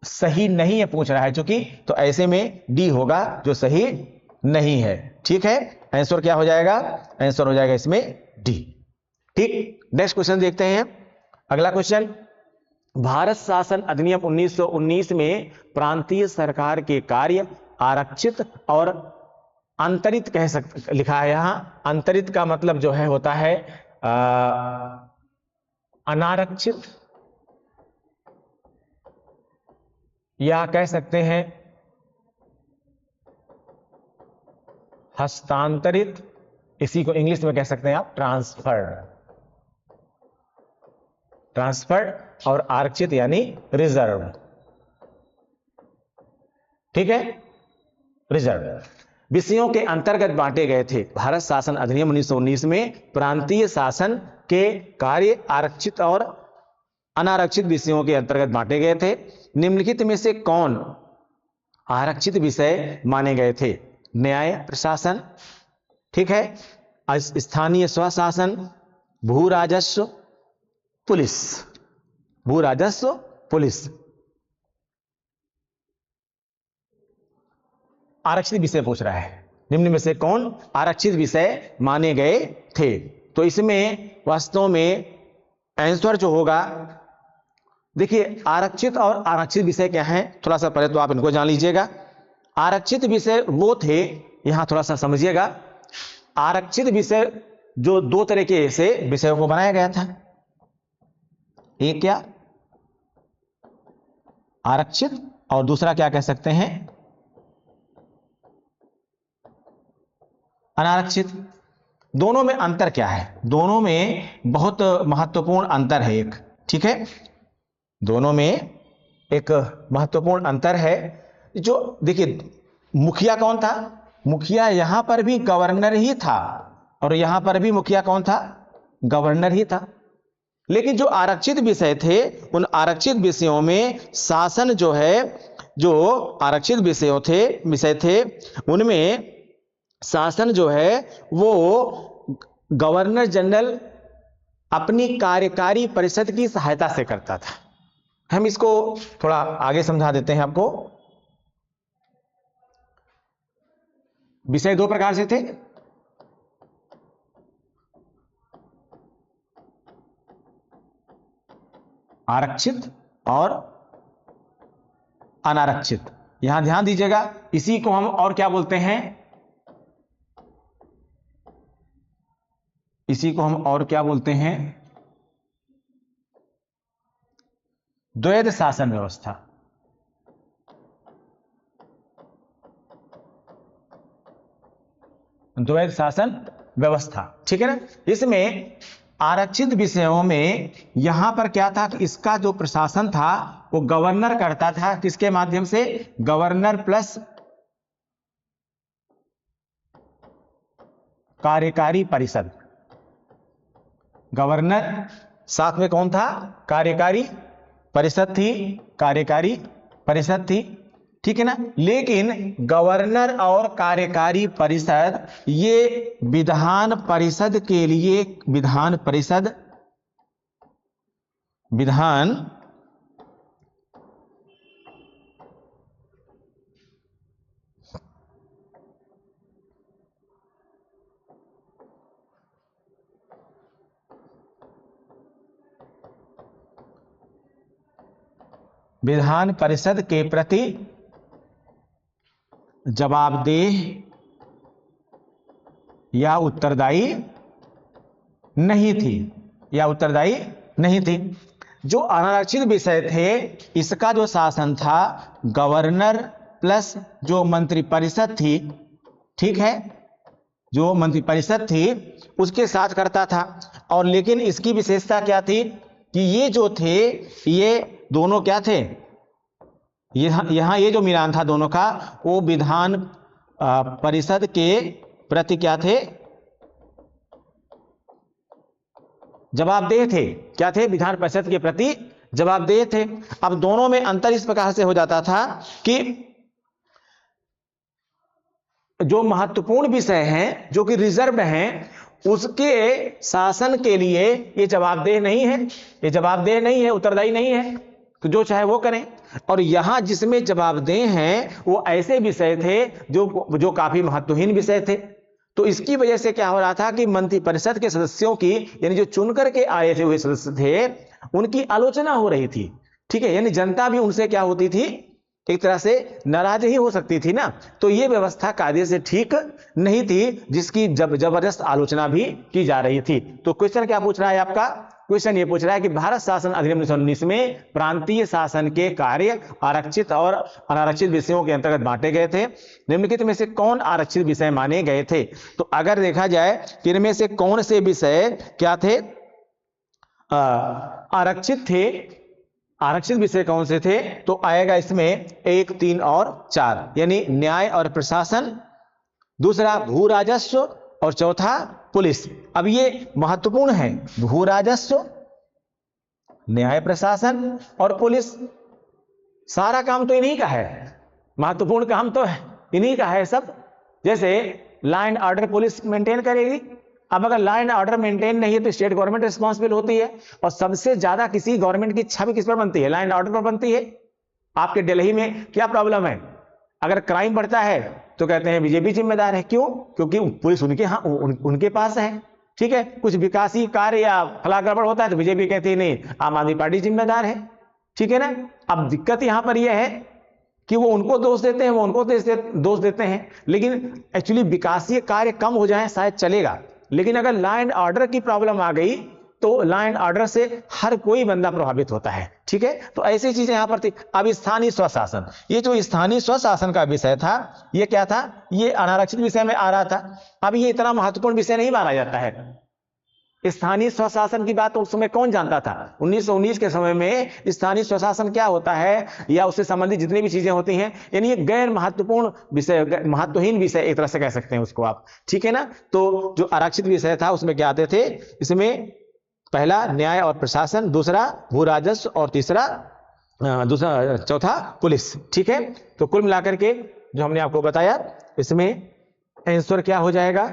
Speaker 1: सही नहीं है पूछ रहा है चूंकि, तो ऐसे में डी होगा जो सही नहीं है। ठीक है, आंसर क्या हो जाएगा? आंसर हो जाएगा इसमें डी। ठीक, नेक्स्ट क्वेश्चन देखते हैं। अगला क्वेश्चन, भारत शासन अधिनियम 1919 में प्रांतीय सरकार के कार्य आरक्षित और अंतरित कह सकते, लिखा है यहां। अंतरित का मतलब जो है होता है अनारक्षित, या कह सकते हैं हस्तांतरित। इसी को इंग्लिश में कह सकते हैं आप ट्रांसफर, और आरक्षित यानी रिजर्व। ठीक है, रिजर्व विषयों के अंतर्गत बांटे गए थे। भारत शासन अधिनियम 1919 में प्रांतीय शासन के कार्य आरक्षित और अनारक्षित विषयों के अंतर्गत बांटे गए थे। निम्नलिखित में से कौन आरक्षित विषय माने गए थे? न्याय प्रशासन, ठीक है, स्थानीय स्वशासन, भू राजस्व, पुलिस। भू राजस्व, पुलिस आरक्षित विषय पूछ रहा है। निम्न में से कौन आरक्षित विषय माने गए थे? तो इसमें वास्तव में आंसर जो होगा, देखिए आरक्षित और आरक्षित विषय क्या है, थोड़ा सा पहले तो आप इनको जान लीजिएगा। आरक्षित विषय वो थे, यहां थोड़ा सा समझिएगा। आरक्षित विषय जो दो तरीके से विषयों को बनाया गया था। एक क्या आरक्षित, और दूसरा क्या कह सकते हैं अनारक्षित। दोनों में अंतर क्या है? दोनों में बहुत महत्वपूर्ण अंतर है एक। ठीक है, दोनों में एक महत्वपूर्ण अंतर है। जो देखिए, मुखिया कौन था? मुखिया यहां पर भी गवर्नर ही था, और यहां पर भी मुखिया कौन था? गवर्नर ही था। लेकिन जो आरक्षित विषय थे, उन आरक्षित विषयों में शासन जो है, जो आरक्षित विषय थे उनमें शासन जो है वो गवर्नर जनरल अपनी कार्यकारी परिषद की सहायता से करता था। हम इसको थोड़ा आगे समझा देते हैं आपको। विषय दो प्रकार से थे, आरक्षित और अनारक्षित। यहां ध्यान दीजिएगा, इसी को हम और क्या बोलते हैं? इसी को हम और क्या बोलते हैं? द्वैध शासन व्यवस्था। द्वैध शासन व्यवस्था, ठीक है ना। इसमें आरक्षित विषयों में यहां पर क्या था कि इसका जो प्रशासन था वो गवर्नर करता था। किसके माध्यम से? गवर्नर प्लस कार्यकारी परिषद। गवर्नर साथ में कौन था? कार्यकारी परिषद थी, कार्यकारी परिषद थी, ठीक है ना। लेकिन गवर्नर और कार्यकारी परिषद ये विधान परिषद के लिए विधान विधान परिषद के प्रति जवाबदेह या उत्तरदायी नहीं थी, या उत्तरदायी नहीं थी। जो अनारक्षित विषय थे इसका जो शासन था गवर्नर प्लस जो मंत्रिपरिषद थी, ठीक है, जो मंत्रिपरिषद थी उसके साथ करता था। और लेकिन इसकी विशेषता क्या थी कि ये जो थे ये दोनों क्या थे, यहां ये जो मिलान था दोनों का वो विधान परिषद के प्रति क्या थे, जवाबदेह थे। क्या थे, विधान परिषद के प्रति जवाबदेह थे। अब दोनों में अंतर इस प्रकार से हो जाता था कि जो महत्वपूर्ण विषय हैं, जो कि रिजर्व हैं, उसके शासन के लिए ये जवाबदेह नहीं है, ये जवाबदेह नहीं है, उत्तरदायी नहीं है, तो जो चाहे वो करें। और यहां जिसमें जवाबदेह हैं वो ऐसे विषय थे जो काफी महत्वहीन विषय थे। तो इसकी वजह से क्या हो रहा था कि मंत्रिपरिषद के सदस्यों की, यानी जो चुन करके आए थे हुए सदस्य थे, उनकी आलोचना हो रही थी, ठीक है, यानी जनता भी उनसे क्या होती थी, एक तरह से नाराज ही हो सकती थी ना। तो ये व्यवस्था कायदे से ठीक नहीं थी, जिसकी जबरदस्त आलोचना भी की जा रही थी। तो क्वेश्चन क्या पूछ रहा है आपका, क्वेश्चन ये पूछ रहा है कि भारत शासन अधिनियम 1919 में प्रांतीय शासन के कार्य आरक्षित और अनारक्षित विषयों के अंतर्गत बांटे गए थे। निम्नलिखित में से कौन आरक्षित विषय माने गए थे? तो अगर देखा जाए कि इनमें से कौन से विषय क्या थे, आरक्षित थे, आरक्षित विषय कौन से थे, तो आएगा इसमें 1, 3 और 4, यानी न्याय और प्रशासन, दूसरा भू राजस्व और चौथा पुलिस। अब ये महत्वपूर्ण है, भू राजस्व, न्याय प्रशासन और पुलिस, सारा काम तो इन्हीं का है, महत्वपूर्ण काम तो इन्हीं का है सब। जैसे law and order police maintain करेगी। अब अगर लॉ एंड ऑर्डर मेंटेन नहीं है तो स्टेट गवर्नमेंट रिस्पॉन्सिबल होती है। और सबसे ज्यादा किसी गवर्नमेंट की छवि किस पर बनती है, लॉ एंड ऑर्डर पर बनती है। आपके दिल्ली में क्या प्रॉब्लम है, अगर क्राइम बढ़ता है तो कहते हैं बीजेपी जिम्मेदार है। क्यों? क्योंकि पुलिस उनके पास है, ठीक है। कुछ विकासी कार्य या फला गड़बड़ होता है तो बीजेपी कहती है नहीं, आम आदमी पार्टी जिम्मेदार है, ठीक है ना। अब दिक्कत यहां पर यह है कि वो उनको दोष देते हैं, वो उनको दोष देते हैं, लेकिन एक्चुअली विकासीय कार्य कम हो जाए शायद चलेगा, लेकिन अगर लॉ एंड ऑर्डर की प्रॉब्लम आ गई तो लॉ एंड ऑर्डर से हर कोई बंदा प्रभावित होता है, ठीक है। तो ऐसी चीजें यहां पर थी। अब स्थानीय स्वशासन, ये जो स्थानीय स्वशासन का विषय था ये क्या था, ये अनारक्षित विषय में आ रहा था। अब ये इतना महत्वपूर्ण विषय नहीं माना जाता है। स्थानीय स्वशासन की बात उस समय कौन जानता था? 1919 के समय में स्थानीय स्वशासन क्या होता है या उससे संबंधित जितनी भी चीजें होती हैं, यानी ये गैर महत्वपूर्ण विषय, महत्वहीन विषय एक तरह से कह सकते हैं उसको आप, ठीक है ना। तो जो आरक्षित विषय था उसमें क्या आते थे, इसमें पहला न्याय और प्रशासन, दूसरा भू राजस्व और चौथा पुलिस, ठीक है। तो कुल मिलाकर के जो हमने आपको बताया इसमें आंसर क्या हो जाएगा,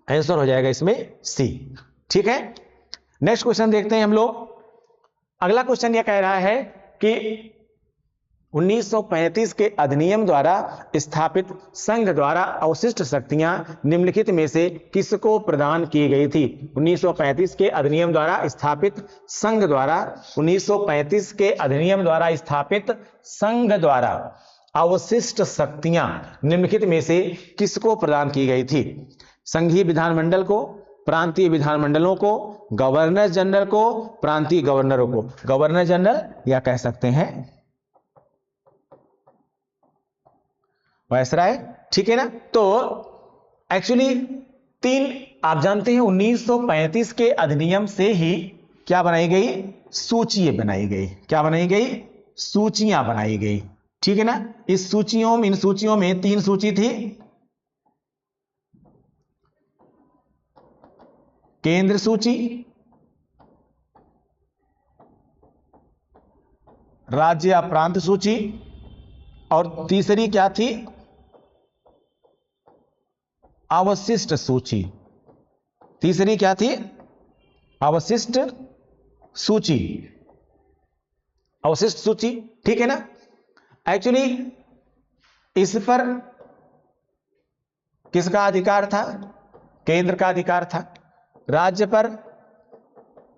Speaker 1: आंसर हो जाएगा इसमें सी, ठीक है। नेक्स्ट क्वेश्चन देखते हैं हम लोग। अगला क्वेश्चन यह कह रहा है कि 1935 के अधिनियम द्वारा स्थापित संघ द्वारा अवशिष्ट शक्तियां निम्नलिखित में से किसको प्रदान की गई थी? 1935 के अधिनियम द्वारा स्थापित संघ द्वारा 1935 के अधिनियम द्वारा स्थापित संघ द्वारा अवशिष्ट शक्तियां निम्नलिखित में से किसको प्रदान की गई थी? संघीय विधानमंडल को, प्रांतीय विधानमंडलों को, गवर्नर जनरल को, प्रांतीय गवर्नरों को। गवर्नर जनरल या कह सकते हैं वायसराय, ठीक है ना। तो एक्चुअली तीन, आप जानते हैं 1935 के अधिनियम से ही क्या बनाई गई, सूचियां बनाई गई। क्या बनाई गई? सूचियां बनाई गई, ठीक है ना। इस सूचियों में, इन सूचियों में 3 सूची थी, केंद्र सूची, राज्य या प्रांत सूची, और तीसरी क्या थी, अवशिष्ट सूची। तीसरी क्या थी? अवशिष्ट सूची, अवशिष्ट सूची, ठीक है ना। एक्चुअली इस पर किसका अधिकार था? केंद्र का अधिकार था। राज्य पर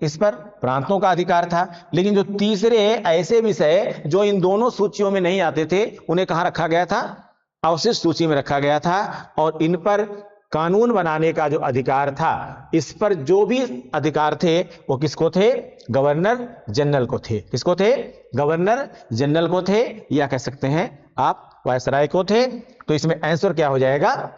Speaker 1: इस पर प्रांतों का अधिकार था। लेकिन जो तीसरे ऐसे विषय जो इन दोनों सूचियों में नहीं आते थे, उन्हें कहां रखा गया था? अवशिष्ट सूची में रखा गया था। और इन पर कानून बनाने का जो अधिकार था, इस पर जो भी अधिकार थे वो किसको थे? गवर्नर जनरल को थे। किसको थे? गवर्नर जनरल को थे, या कह सकते हैं आप वायसराय को थे। तो इसमें आंसर क्या हो जाएगा?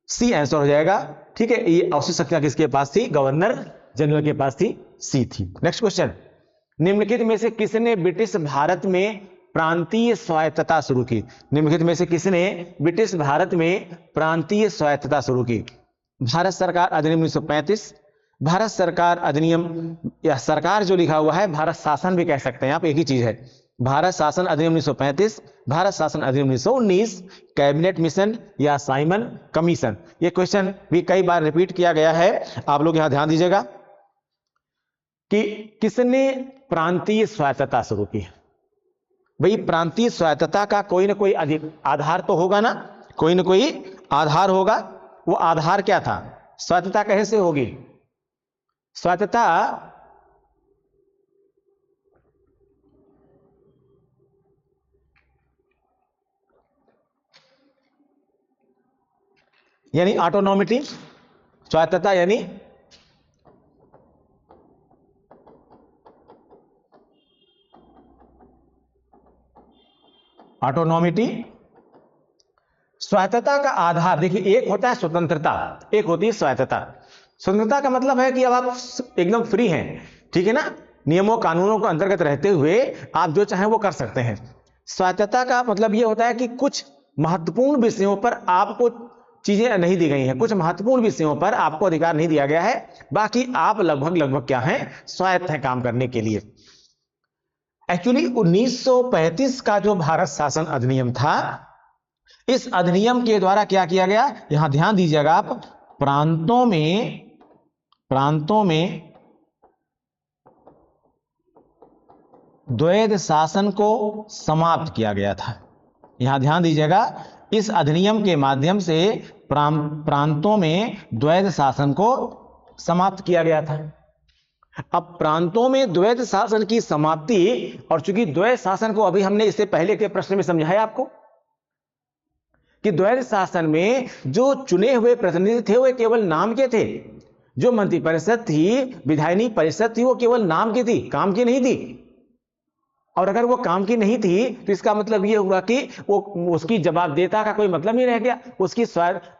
Speaker 1: सी आंसर हो जाएगा। ठीक है, ये अवशिष्ट शक्तियां किसके पास थी? गवर्नर जनरल के पास थी, सी थी। नेक्स्ट क्वेश्चन, निम्नलिखित में से किसने ब्रिटिश भारत में प्रांतीय स्वायत्तता शुरू की? निम्नलिखित में से किसने ब्रिटिश भारत में प्रांतीय स्वायत्तता शुरू की? भारत सरकार अधिनियम 1935, भारत सरकार अधिनियम, या सरकार जो लिखा हुआ है भारत शासन भी कह सकते हैं आप, एक ही चीज है। भारत शासन अधिनियम 1935, भारत शासन अधिनियम 1919, कैबिनेट मिशन या साइमन कमीशन। ये क्वेश्चन भी कई बार रिपीट किया गया है, आप लोग यहां ध्यान दीजिएगा कि किसने प्रांतीय स्वायत्तता शुरू की। भाई प्रांतीय स्वायत्तता का कोई ना कोई आधार तो होगा ना, कोई ना कोई आधार होगा। वो आधार क्या था? स्वायत्तता कैसे होगी? स्वायत्तता यानी ऑटोनॉमिटी, स्वायत्तता यानी ऑटोनॉमिटी। स्वायत्तता का आधार देखिए, एक होता है स्वतंत्रता, एक होती है स्वायत्तता। स्वतंत्रता का मतलब है कि अब आप एकदम फ्री हैं, ठीक है ना, नियमों कानूनों के अंतर्गत रहते हुए आप जो चाहें वो कर सकते हैं। स्वायत्तता का मतलब ये होता है कि कुछ महत्वपूर्ण विषयों पर आपको चीजें नहीं दी गई हैं, कुछ महत्वपूर्ण विषयों पर आपको अधिकार नहीं दिया गया है, बाकी आप लगभग क्या हैं? स्वायत्त हैं काम करने के लिए। एक्चुअली 1935 का जो भारत शासन अधिनियम था, इस अधिनियम के द्वारा क्या किया गया, यहां ध्यान दीजिएगा आप, प्रांतों में द्वैध शासन को समाप्त किया गया था। यहां ध्यान दीजिएगा, इस अधिनियम के माध्यम से प्रांतों में द्वैध शासन को समाप्त किया गया था। अब प्रांतों में द्वैध शासन की समाप्ति, और चूंकि द्वैध शासन को अभी हमने इससे पहले के प्रश्न में समझाया आपको कि द्वैध शासन में जो चुने हुए प्रतिनिधि थे वो केवल नाम के थे। जो मंत्रिपरिषद थी, विधायिनी परिषद थी, वो केवल नाम की थी, काम की नहीं थी। और अगर वो काम की नहीं थी तो इसका मतलब ये हुआ कि वो उसकी जवाबदेहिता का कोई मतलब नहीं रह गया। उसकी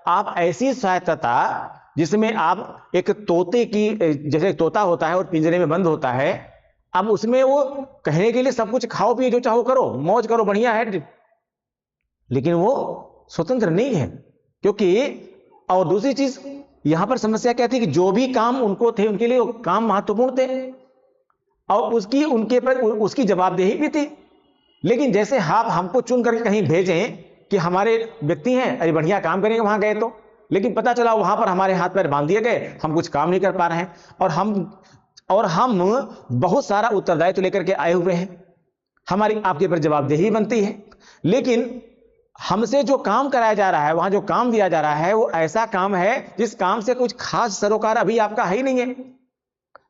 Speaker 1: आप ऐसी स्वायत्तता जिसमें आप एक तोते की, जैसे तोता होता है और पिंजरे में बंद होता है, अब उसमें वो कहने के लिए सब कुछ खाओ पिए जो चाहो करो, मौज करो, बढ़िया है, लेकिन वो स्वतंत्र नहीं है। क्योंकि और दूसरी चीज यहां पर समस्या क्या थी कि जो भी काम उनको थे, उनके लिए वो काम महत्वपूर्ण थे और उनके पर उसकी जवाबदेही भी थी। लेकिन जैसे आप हमको चुन करके कहीं भेजें कि हमारे व्यक्ति हैं, अरे बढ़िया काम करेंगे, वहां गए तो, लेकिन पता चला वहां पर हमारे हाथ पैर बांध दिए गए, हम कुछ काम नहीं कर पा रहे हैं, और हम बहुत सारा उत्तरदायित्व लेकर के आए हुए हैं, हमारी आपके पर जवाबदेही बनती है। लेकिन हमसे जो काम कराया जा रहा है, वहां जो काम दिया जा रहा है, वो ऐसा काम है जिस काम से कुछ खास सरोकार अभी आपका है ही नहीं है।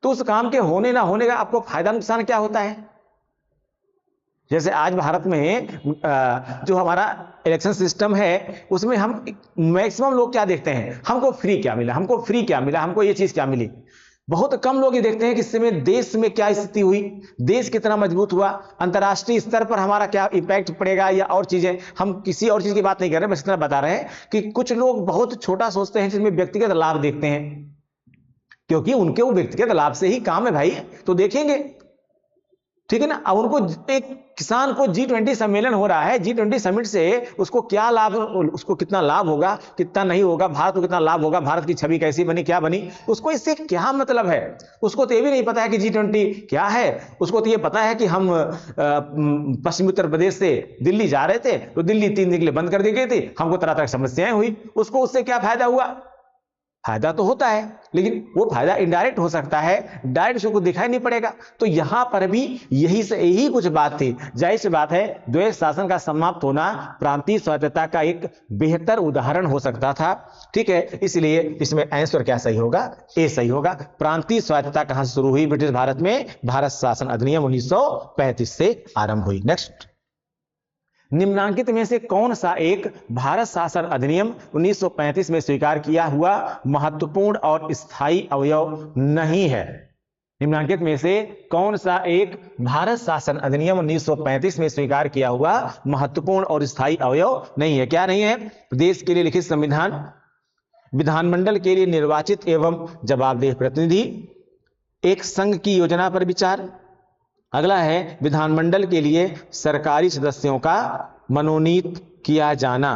Speaker 1: तो उस काम के होने ना होने का आपको फायदा नुकसान क्या होता है? जैसे आज भारत में जो हमारा इलेक्शन सिस्टम है, उसमें हम मैक्सिमम लोग क्या देखते हैं, हमको फ्री क्या मिला, हमको फ्री क्या मिला, हमको ये चीज क्या मिली। बहुत कम लोग ये देखते हैं कि इससे देश में क्या स्थिति हुई, देश कितना मजबूत हुआ, अंतर्राष्ट्रीय स्तर पर हमारा क्या इंपैक्ट पड़ेगा, या और चीजें। हम किसी और चीज की बात नहीं कर रहे, बस इतना बता रहे हैं कि कुछ लोग बहुत छोटा सोचते हैं, जिसमें व्यक्तिगत लाभ देखते हैं, क्योंकि उनके वो व्यक्तिगत लाभ से ही काम है भाई, तो देखेंगे, ठीक है ना। अब उनको एक किसान को G20 सम्मेलन हो रहा है, G20 समिट से उसको क्या लाभ, उसको कितना लाभ होगा, कितना नहीं होगा, भारत को कितना लाभ होगा, भारत की छवि कैसी बनी, क्या बनी, उसको इससे क्या मतलब है। उसको तो ये भी नहीं पता है कि G20 क्या है। उसको तो ये पता है कि हम पश्चिमी उत्तर प्रदेश से दिल्ली जा रहे थे, तो दिल्ली 3 दिन के लिए बंद कर दी गई थी, हमको तरह तरह की समस्याएं हुई, उसको उससे क्या फायदा हुआ। फायदा तो होता है, लेकिन वो फायदा इनडायरेक्ट हो सकता है, डायरेक्ट उसको दिखाई नहीं पड़ेगा। तो यहां पर भी यही कुछ बात थी। जाहिर सी बात है, द्वैध शासन का समाप्त होना प्रांतीय स्वायत्तता का एक बेहतर उदाहरण हो सकता था। ठीक है, इसलिए इसमें आंसर क्या सही होगा? ए सही होगा। प्रांतीय स्वायत्तता कहां से शुरू हुई ब्रिटिश भारत में? भारत शासन अधिनियम 1935 से आरंभ हुई। नेक्स्ट, निम्नांकित में से कौन सा एक भारत शासन अधिनियम 1935 में स्वीकार किया हुआ महत्वपूर्ण और स्थायी अवयव नहीं है? निम्नांकित में से कौन सा एक भारत शासन अधिनियम 1935 में स्वीकार किया हुआ महत्वपूर्ण और स्थायी अवयव नहीं है? क्या नहीं है? देश के लिए लिखित संविधान, विधानमंडल के लिए निर्वाचित एवं जवाबदेह प्रतिनिधि, एक संघ की योजना पर विचार, अगला है विधानमंडल के लिए सरकारी सदस्यों का मनोनीत किया जाना।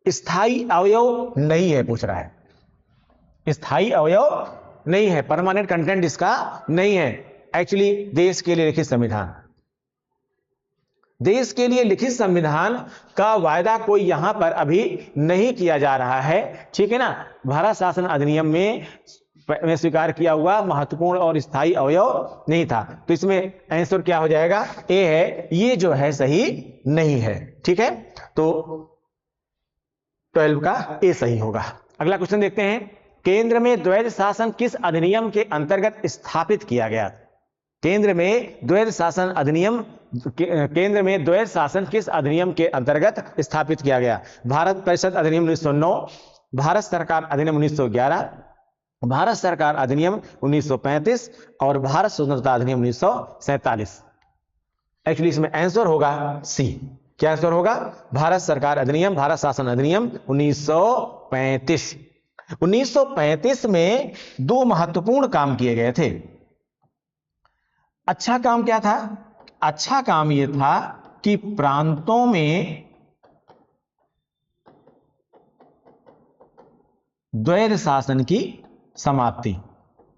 Speaker 1: स्थायी अवयव नहीं है पूछ रहा है, स्थायी अवयव नहीं है, परमानेंट कंटेंट इसका नहीं है। एक्चुअली देश के लिए लिखित संविधान, देश के लिए लिखित संविधान का वायदा कोई यहां पर अभी नहीं किया जा रहा है। ठीक है ना, भारत शासन अधिनियम में स्वीकार किया हुआ महत्वपूर्ण और स्थायी अवयव नहीं था। तो इसमें आंसर क्या हो जाएगा? ए है, ये जो है सही नहीं है। ठीक है, तो 12 का ए सही होगा। अगला क्वेश्चन देखते हैं, केंद्र में द्वैध शासन किस अधिनियम के अंतर्गत स्थापित किया गया? केंद्र में द्वैध शासन अधिनियम, केंद्र में द्वैध शासन किस अधिनियम के अंतर्गत स्थापित किया गया? भारत परिषद अधिनियम 1909, भारत सरकार अधिनियम 1911, भारत सरकार अधिनियम 1935 और भारत स्वतंत्रता अधिनियम 1947। एक्चुअली इसमें आंसर होगा सी। क्या आंसर होगा? भारत सरकार अधिनियम, भारत शासन अधिनियम 1935। 1935 में दो महत्वपूर्ण काम किए गए थे। अच्छा काम क्या था? अच्छा काम यह था कि प्रांतों में द्वैध शासन की समाप्ति,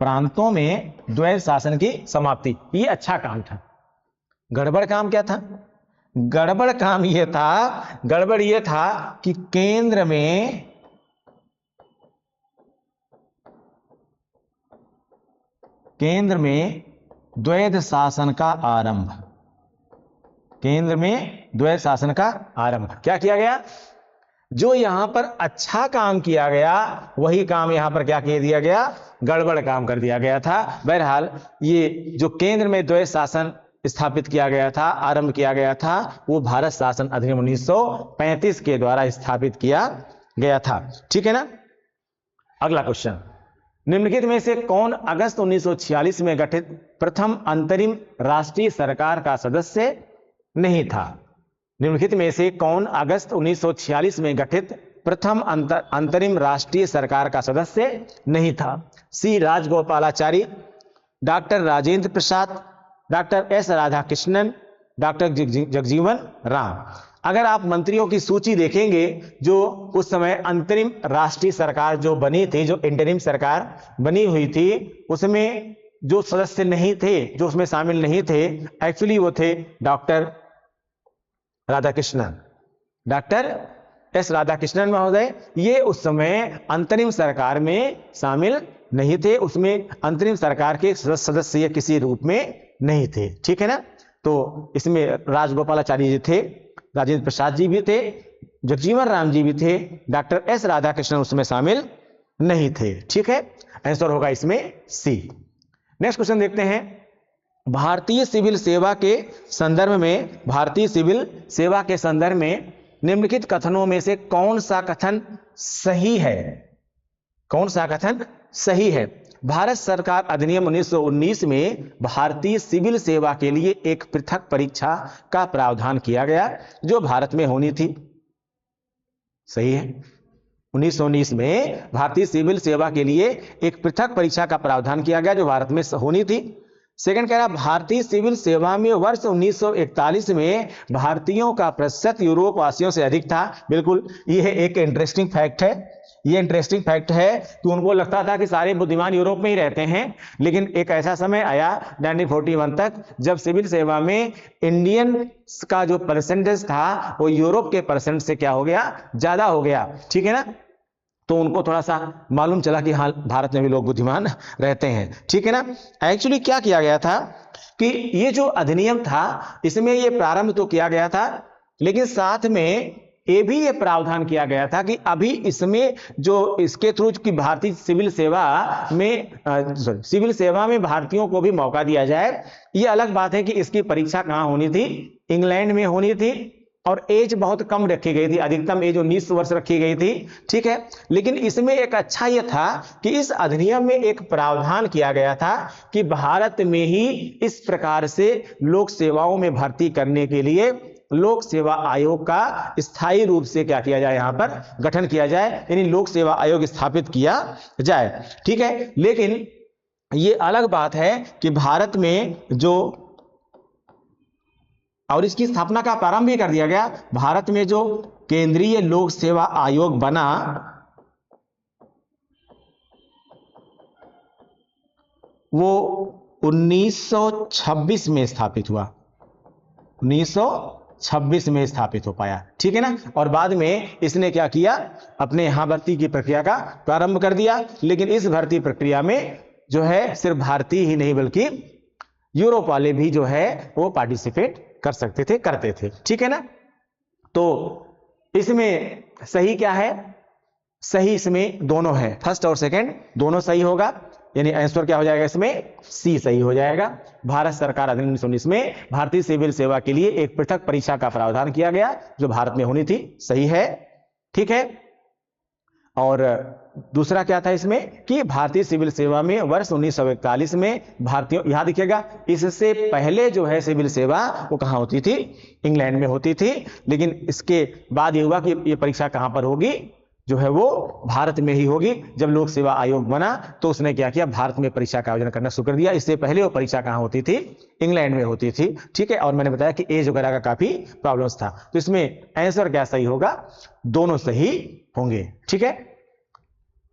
Speaker 1: प्रांतों में द्वैध शासन की समाप्ति, यह अच्छा काम था। गड़बड़ काम क्या था? गड़बड़ काम यह था, गड़बड़ यह था कि केंद्र में द्वैध शासन का आरंभ, केंद्र में द्वैध शासन का आरंभ। क्या किया गया? जो यहां पर अच्छा काम किया गया वही काम यहां पर क्या किया दिया गया? गड़बड़ काम कर दिया गया था। बहरहाल ये जो केंद्र में द्वैध शासन स्थापित किया गया था, आरंभ किया गया था, वो भारत शासन अधिनियम 1935 के द्वारा स्थापित किया गया था। ठीक है ना। अगला क्वेश्चन, निम्नलिखित में से कौन अगस्त 1946 में गठित प्रथम अंतरिम राष्ट्रीय सरकार का सदस्य नहीं था? निम्नलिखित में से कौन अगस्त 1946 में गठित प्रथम अंतरिम राष्ट्रीय सरकार का सदस्य नहीं था? C Rajagopalachari, doctor Rajendra Prasad, doctor S Radhakrishnan, doctor Jagjivan Ram. अगर आप मंत्रियों की सूची देखेंगे जो उस समय अंतरिम राष्ट्रीय सरकार जो बनी थी, जो इंटरिम सरकार बनी हुई थी, उसमें जो सदस्य नहीं थे, जो उसमें शामिल नहीं थे, एक्चुअली वो थे doctor Radhakrishnan, doctor S Radhakrishnan महोदय। ये उस समय अंतरिम सरकार में शामिल नहीं थे, उसमें अंतरिम सरकार के सदस्य किसी रूप में नहीं थे। ठीक है ना। तो इसमें राजगोपालाचारी जी थे, राजेंद्र प्रसाद जी भी थे, जगजीवन राम जी भी थे, डॉक्टर एस राधाकृष्णन उसमें शामिल नहीं थे। ठीक है, आंसर होगा इसमें सी। नेक्स्ट क्वेश्चन देखते हैं, भारतीय सिविल सेवा के संदर्भ में, भारतीय सिविल सेवा के संदर्भ में निम्नलिखित कथनों में से कौन सा कथन सही है? कौन सा कथन सही है? भारत सरकार अधिनियम 1919 में भारतीय सिविल सेवा के लिए एक पृथक परीक्षा का प्रावधान किया गया जो भारत में होनी थी। सही है। 1919 में भारतीय सिविल सेवा के लिए एक पृथक परीक्षा का प्रावधान किया गया जो भारत में होनी थी। सेकंड कह रहा, भारतीय सिविल सेवा में वर्ष 1941 में भारतीयों का प्रतिशत यूरोप वासियों से अधिक था। बिल्कुल, यह एक इंटरेस्टिंग फैक्ट है। ये इंटरेस्टिंग फैक्ट है कि उनको लगता था कि सारे बुद्धिमान यूरोप में ही रहते हैं, लेकिन एक ऐसा समय आया 1941 तक जब सिविल सेवा में इंडियन का जो परसेंटेज था वो यूरोप के परसेंट से क्या हो गया? ज्यादा हो गया। ठीक है ना। तो उनको थोड़ा सा मालूम चला कि हाँ भारत में भी लोग बुद्धिमान रहते हैं, ठीक है ना। एक्चुअली क्या किया गया था कि ये जो अधिनियम था इसमें ये प्रारंभ तो किया गया था, लेकिन साथ में ये प्रावधान किया गया था कि अभी इसमें जो इसके थ्रू की भारतीय सिविल सेवा में भारतीयों को भी मौका दिया जाए। ये अलग बात है कि इसकी परीक्षा कहाँ होनी थी, इंग्लैंड में होनी थी, और एज बहुत कम रखी गई थी, अधिकतम एज 19 वर्ष रखी गई थी, ठीक है। लेकिन इसमें एक अच्छा यह था कि इस अधिनियम में एक प्रावधान किया गया था कि भारत में ही इस प्रकार से लोक सेवाओं में भर्ती करने के लिए लोक सेवा आयोग का स्थायी रूप से क्या किया जाए, यहां पर गठन किया जाए, यानी लोक सेवा आयोग स्थापित किया जाए, ठीक है। लेकिन यह अलग बात है कि भारत में जो, और इसकी स्थापना का प्रारंभ भी कर दिया गया, भारत में जो केंद्रीय लोक सेवा आयोग बना वो 1926 में स्थापित हुआ, 1926 में स्थापित हो पाया, ठीक है ना। और बाद में इसने क्या किया, अपने यहां भर्ती की प्रक्रिया का प्रारंभ कर दिया। लेकिन इस भर्ती प्रक्रिया में जो है सिर्फ भारतीय ही नहीं बल्कि यूरोप वाले भी जो है वो पार्टिसिपेट कर सकते थे, करते थे, ठीक है ना। तो इसमें सही क्या है, सही इसमें दोनों है, फर्स्ट और सेकंड दोनों सही होगा, यानी आंसर क्या हो जाएगा, इसमें सी सही हो जाएगा। भारत सरकार अधिनियम 1919 में भारतीय सिविल सेवा के लिए एक पृथक परीक्षा का प्रावधान किया गया जो भारत में होनी थी, सही है, ठीक है। और दूसरा क्या था इसमें कि भारतीय सिविल सेवा में वर्ष 1941 में भारतीयों, यहां देखिएगा इससे पहले जो है सिविल सेवा वो कहां होती थी, इंग्लैंड में होती थी। लेकिन इसके बाद ये हुआ कि ये परीक्षा कहां पर होगी, जो है वो भारत में ही होगी। जब लोक सेवा आयोग बना तो उसने क्या किया, भारत में परीक्षा का आयोजन करना शुरू कर दिया। इससे पहले वो परीक्षा कहां होती थी, इंग्लैंड में होती थी, ठीक है। और मैंने बताया कि एज वगैरह का काफी प्रॉब्लम्स था, तो इसमें आंसर क्या सही होगा, दोनों सही होंगे, ठीक है।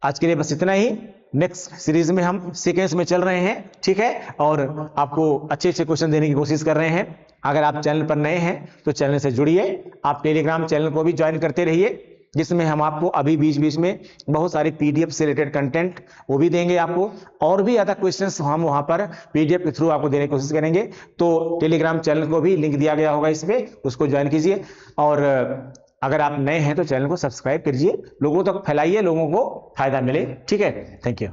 Speaker 1: आज के लिए बस इतना ही। नेक्स्ट सीरीज में हम सीक्वेंस में चल रहे हैं, ठीक है, और आपको अच्छे अच्छे क्वेश्चन देने की कोशिश कर रहे हैं। अगर आप चैनल पर नए हैं तो चैनल से जुड़िए, आप टेलीग्राम चैनल को भी ज्वाइन करते रहिए, जिसमें हम आपको अभी बीच बीच में बहुत सारी पीडीएफ से रिलेटेड कंटेंट वो भी देंगे आपको, और भी ज्यादा क्वेश्चंस हम वहां पर पीडीएफ के थ्रू आपको देने की कोशिश करेंगे। तो टेलीग्राम चैनल को भी लिंक दिया गया होगा इस पे, उसको ज्वाइन कीजिए। और अगर आप नए हैं तो चैनल को सब्सक्राइब कीजिए, लोगों तक फैलाइए, लोगों को फायदा मिले, ठीक है। Thank you.